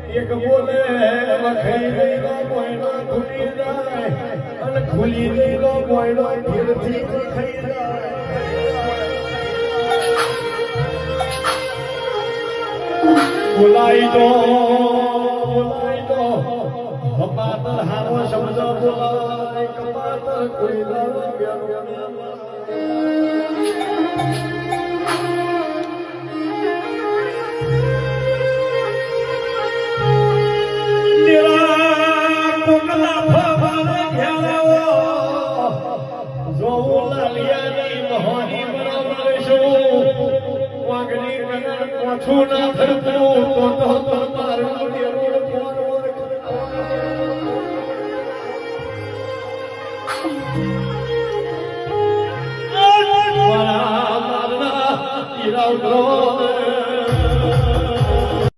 એક બોલે વખઈ ગયેલો બોયડો ખુલી જાય અને ખુલી ગયેલો બોયડો ફેરથી વખઈ જાય બોલાઈ દો કપાતર હારો શબ્દ બોલાય કપાતર કોઈ દાડો પાછું ના થતું